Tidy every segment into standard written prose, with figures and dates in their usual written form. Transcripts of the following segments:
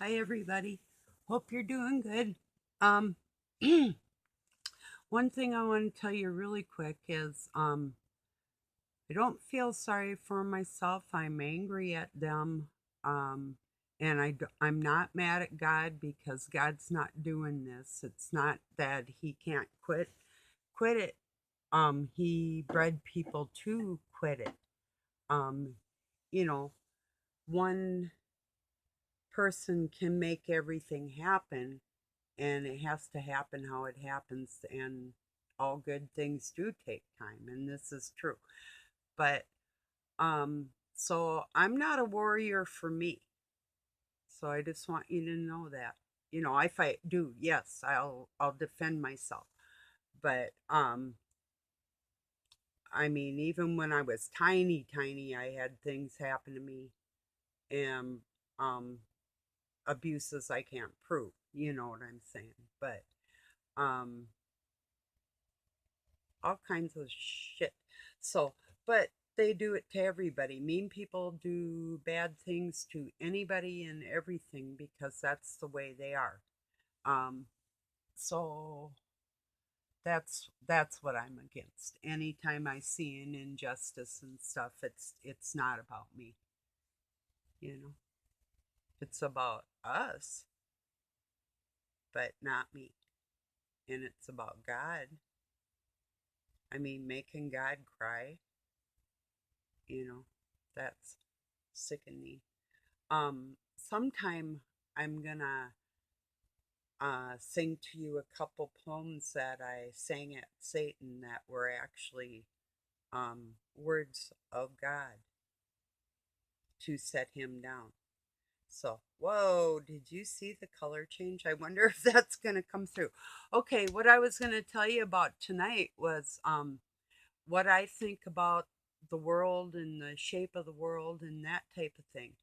Hi, everybody. Hope you're doing good. Um, One thing I want to tell you really quick is I don't feel sorry for myself. I'm angry at them. Um, and I'm not mad at God because God's not doing this. It's not that He can't quit it. He bred people to quit it. Um, you know, one person can make everything happen, and it has to happen how it happens, and all good things do take time, and this is true. But so I'm not a warrior for me, so I just want you to know that. If I do, yes, I'll defend myself. But I mean, even when I was tiny, I had things happen to me, and um abuses I can't prove, you know what I'm saying. But um all kinds of shit. So, but they do it to everybody. Mean people do bad things to anybody and everything because that's the way they are. Um, so that's what I'm against. Anytime I see an injustice and stuff, it's not about me. You know, it's about us, but not me. And it's about God. I mean, making God cry. You know, that's sickening. Sometime I'm gonna sing to you a couple poems that I sang at Satan that were actually words of God to set him down. So, whoa, did you see the color change? I wonder if that's gonna come through. Okay, what I was gonna tell you about tonight was what I think about the world and the shape of the world and that type of thing.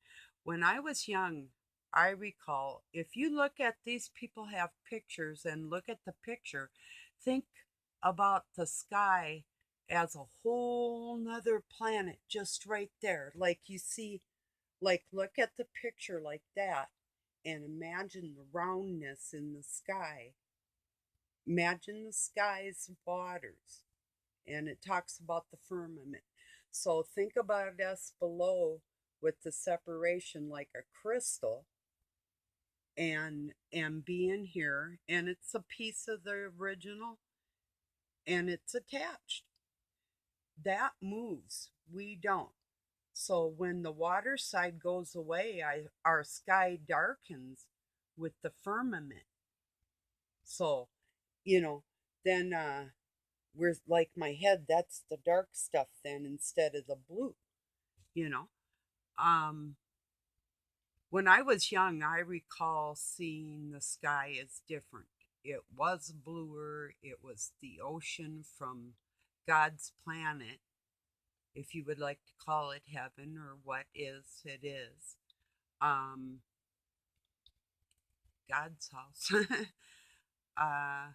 When I was young, I recall if you look at these people have pictures and look at the picture, think about the sky as a whole nother planet just right there. Like you see, like look at the picture like that and imagine the roundness in the sky. Imagine the sky's waters, and it talks about the firmament. So think about us below with the separation like a crystal, and being here, and it's a piece of the original, and it's attached. That moves. We don't. So when the water side goes away, our sky darkens with the firmament. So, you know, then we're like my head, that's the dark stuff then instead of the blue, you know. Um, when I was young, I recall seeing the sky as different. It was bluer, it was the ocean from God's planet, if you would like to call it heaven or what is, it is. Um, God's house. uh,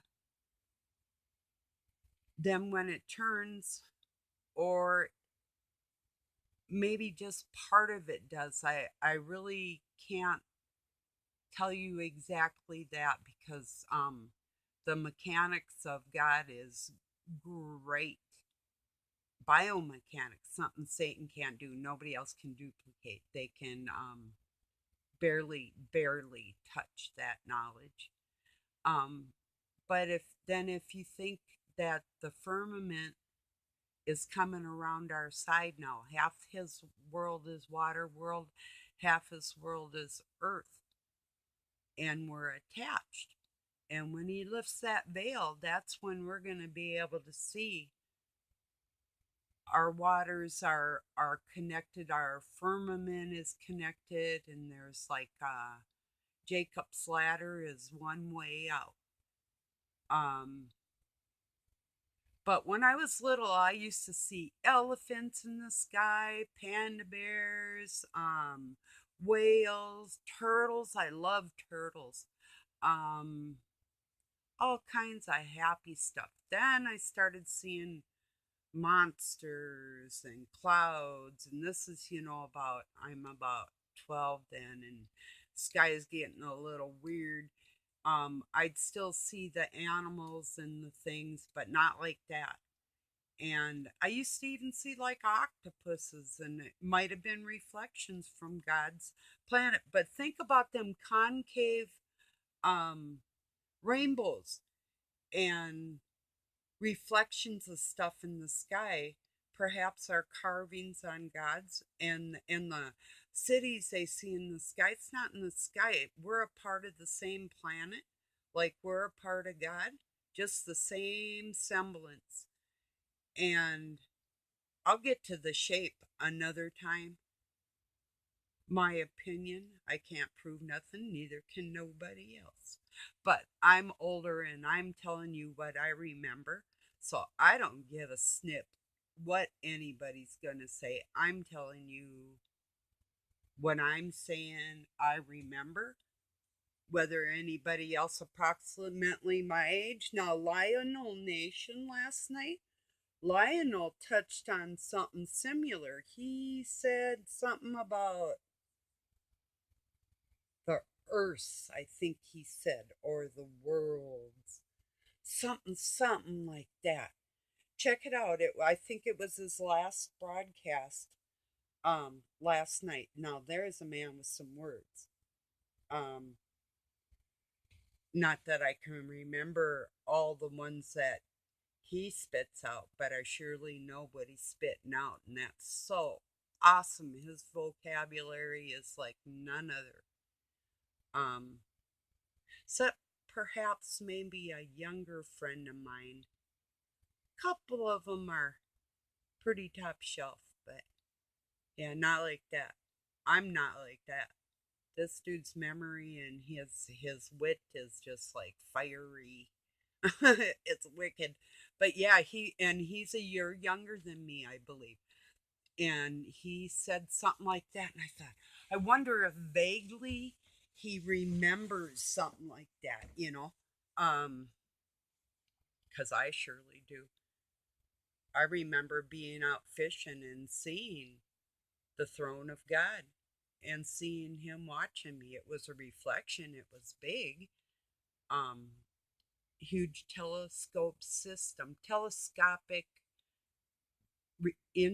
then when it turns, or maybe just part of it does, I really can't tell you exactly that because the mechanics of God is great. Biomechanics, something Satan can't do, nobody else can duplicate. They can barely touch that knowledge. Um, but if you think that the firmament is coming around our side now, half his world is water world, half his world is earth, and we're attached. And when he lifts that veil, that's when we're going to be able to see our waters are connected, our firmament is connected, and there's like Jacob's ladder is one way out. Um, but when I was little, I used to see elephants in the sky, panda bears, whales, turtles. I love turtles. Um, all kinds of happy stuff. Then I started seeing monsters and clouds, and this is, I'm about 12 then, and sky is getting a little weird. I'd still see the animals and the things, but not like that. And I used to even see like octopuses, and it might have been reflections from God's planet. But think about them concave um, rainbows and reflections of stuff in the sky. Perhaps are carvings on God's and the cities they see in the sky. It's not in the sky. We're a part of the same planet, like we're a part of God, just the same semblance. And I'll get to the shape another time. My opinion, I can't prove nothing, neither can nobody else. But I'm older and I'm telling you what I remember, so I don't give a snip what anybody's gonna say. I'm telling you what I'm saying I remember, whether anybody else approximately my age. Now, Lionel Nation last night, Lionel touched on something similar. He said something about the earths, I think he said, or the worlds, something like that. Check it out. I think it was his last broadcast last night. Now there's a man with some words. Um, Not that I can remember all the ones that he spits out, but I surely know what he's spitting out, and that's so awesome. His vocabulary is like none other. Um, So perhaps maybe a younger friend of mine. Couple of them are pretty top shelf, but yeah, not like that. I'm not like that. This dude's memory and his wit is just like fiery. It's wicked. But yeah, he's a year younger than me, I believe. And he said something like that, and I thought, I wonder if vaguely he remembers something like that. Um, because I surely do. I remember being out fishing and seeing the throne of God and seeing him watching me. It was a reflection, it was big. Um, Huge telescope system, telescopic in